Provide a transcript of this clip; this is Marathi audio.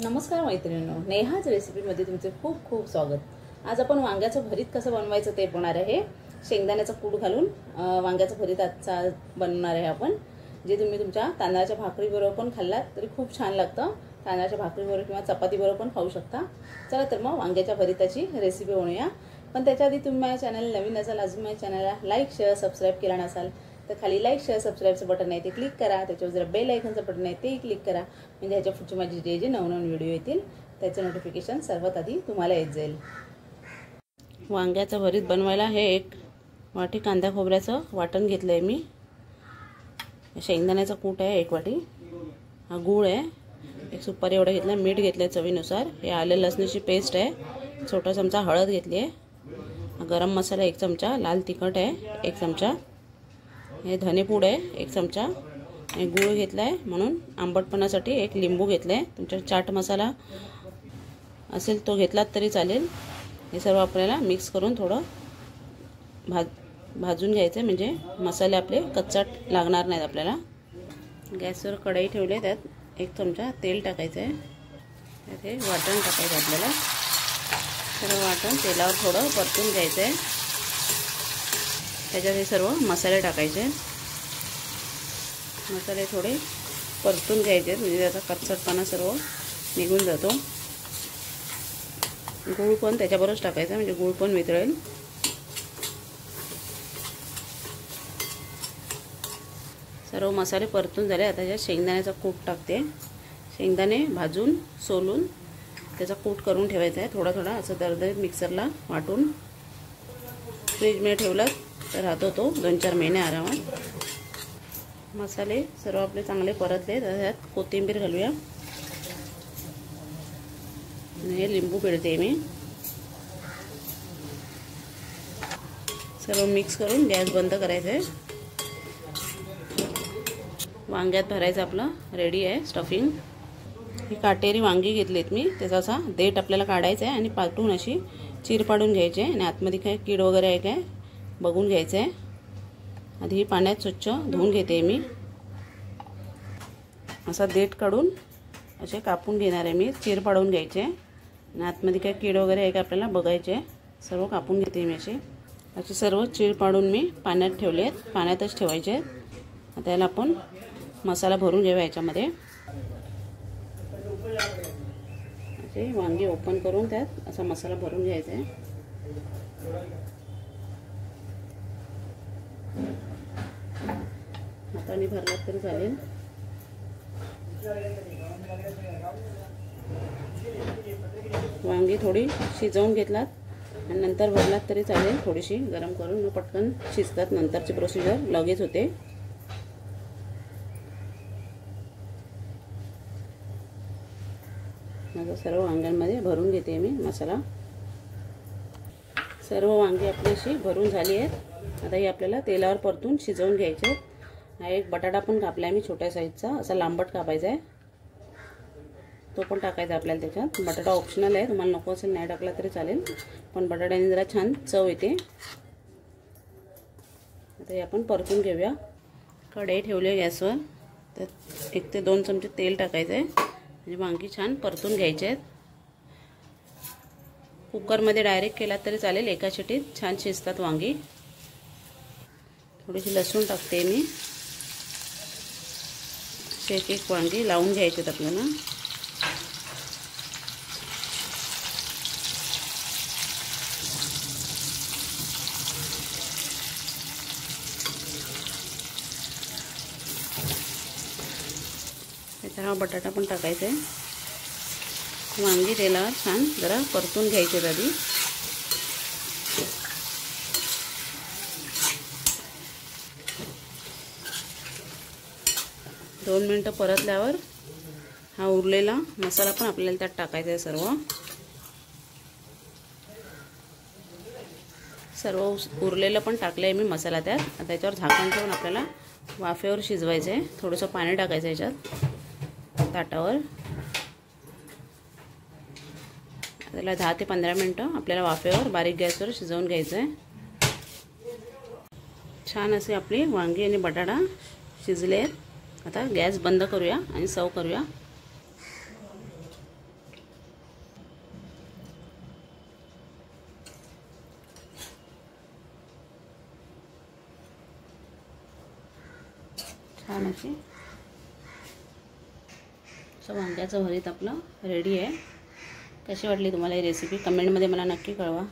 नमस्कार मैत्रिणींनो, नेहाच रेसिपीमध्ये तुमचे खूप खूप स्वागत। आज आपण वांग्याचं भरीत कसं बनवायचं ते बनवणार आहे। शेंगदाण्याचं कूट घालून वांग्याचं भरीत आजचा बनवणार आहे आपण, जे तुम्ही तुमच्या तांदळाच्या भाकरीबरोबर पण खाल्लात तरी खूप छान लागतं। तांदळाच्या भाकरीबरोबर किंवा चपातीबरोबर पण खाऊ शकता। चला तर मग वांग्याच्या भरीताची रेसिपी बनवूया। पण त्याच्या आधी तुम्ही माझ्या चॅनलला नवीन असाल, अजून माझ्या चॅनलला लाईक शेअर सबस्क्राइब केला नसाल तर खाली लाईक शेअर सबस्क्राइबचं बटन आहे ते क्लिक करा। त्याच्यावर जरा बेल आयकॉनचं बटन आहे ते क्लिक करा, म्हणजे ह्याच्या पुढचे माझे जे नवनवीन व्हिडिओ येतील त्याचं नोटिफिकेशन सर्वात आधी तुम्हाला येत जाईल। वांग्याचं भरीत बनवायला हे एक वाटी कांदा खोबऱ्याचं वाटण घेतलंय मी। शेंगदाण्याचा कूट आहे एक वाटी, हा गूळ आहे एक सुपारी एवढा घेतला, मीठ घेतलंय चवीनुसार, हे आलं लसणाची पेस्ट आहे, छोटा चमचा हळद घेतली आहे, गरम मसाला एक चमचा, लाल तिखट आहे एक चमचा, हे धनेपूड आहे एक चमचा आणि गूळ घेतलाय म्हणून आंबटपणासाठी एक लिंबू घेतलाय। तुमचा चाट मसाला असेल तो घेतलात तरी चालेल। हे सर्व आपल्याला मिक्स करून थोडं भाजून घ्यायचं, म्हणजे मसाले आपले कच्चा लागणार नाहीत आपल्याला। गॅसवर कढई ठेवली, त्यात एक चमचा तेल टाकायचं आहे, त्यात हे वाटण टाकायचं आपल्याला। सर्व वाटण तेलावर थोडं परतून घ्यायचं आहे, त्याच्यात हे सर्व मसाले टाकायचे। मसाले थोडे परतून घ्यायचे म्हणजे त्याचा कच्चापणा सर्व निघून जातो। गूळ पण त्याच्याबरोबरच टाकायचा, म्हणजे गूळ पण वितळेल। सर्व मसाले परतून झाले, आता त्याच्यात शेंगदाण्याचा कूट टाकते। शेंगदाणे भाजून सोलून त्याचा कूट करून ठेवायचा आहे, थोडा थोडा असं दरदरीत मिक्सरला वाटून फ्रीजमध्ये ठेवला तर राहतो तो 2-4 महिने आरामात। मसाले सर्व आपले चांगले परतले, त्यात कोथिंबीर घालूया, हे लिंबू पिळते मी। सर्व मिक्स करून गॅस बंद करायचा आहे। वांग्यात भरायचं आपलं रेडी आहे स्टफिंग। ही काटेरी वांगी घेतलीत मी, त्याचा असा देठ आपल्याला काढायचा आहे आणि पाटून अशी चीर पाडून घ्यायची आहे, आणि आतमध्ये काय कीड वगैरे आहे काय बघून घ्यायचं आहे। आधी ही पाण्यात स्वच्छ धुवून घेते मी, असा देठ काढून असे कापून घेणार आहे मी, चीर पाडून घ्यायचे आणि आतमध्ये काय कीड वगैरे आहे का आपल्याला बघायचे। सर्व कापून घेते मी असे सर्व चीर पाडून मी पाण्यात ठेवले आहेत, पाण्यातच ठेवायचे आहेत। आता याला आपण मसाला भरून घेऊया याच्यामध्ये। असे वांगी ओपन करून त्यात असा मसाला भरून घ्यायचा आहे। हाताने भरलात तरी चालेल। वांगी थोडी शिजवून घेतलात आणि नंतर भरलात तरी चालेल, थोडीशी गरम करून, मग पटकन शिजतात, नंतरची प्रोसिजर लगेच होते। माझं सर्व वांग्यांमध्ये भरून घेते मी मसाला। सर्व वांगी आपली अशी भरून झाली आहेत। आता ही आपल्याला तेलावर परतून शिजवून घ्यायचे। हा एक बटाटा पण कापलाय मी छोट्या साईजचा, असा लांबट कापायचा आहे, तो पण टाकायचा आपल्याला त्याच्यात। बटाटा ऑप्शनल आहे, तुम्हाला नको असेल नाही टाकला तरी चालेल, पण बटाट्याने जरा छान चव येते। आता हे आपण परतून घेऊया। कढई ठेवली आहे गॅसवर, त्यात 1 ते 2 चमचे तेल टाकायचं आहे, म्हणजे वांगी छान परतून घ्यायचे आहेत। कुकरमध्ये डायरेक्ट केलात तरी चालेल, एका शिटीत छान शिजतात वांगी। थोडीशी लसूण टाकते मी, एक वांगी लावून घ्यायचे आहेत आपल्याला। त्याचा हा बटाटा पण टाकायचा आहे। वांगी तेलावर छान जरा परतून घ्यायचे आधी। दोन मिनिटं परतल्यावर हा उरलेला मसाला पण आपल्याला त्यात टाकायचा आहे। सर्व उरलेलं पण टाकलंय मी मसाला त्यात। आता त्याच्यावर झाकण ठेवून आपल्याला वाफेवर शिजवायचं आहे। थोडंसं पाणी टाकायचं याच्यात ताटावर। त्याला 10 ते 15 मिनिटं आपल्याला वाफेवर बारीक गॅसवर शिजवून घ्यायचं आहे। छान असे आपली वांगी आणि बटाटा शिजले आहेत। आता गॅस बंद करूया आणि सर्व करूया। छान अशी वांग्याचं भरीत आपलं रेडी आहे. कशी वाटली तुम्हाला ही रेसिपी कमेंटमध्ये मला नक्की कळवा.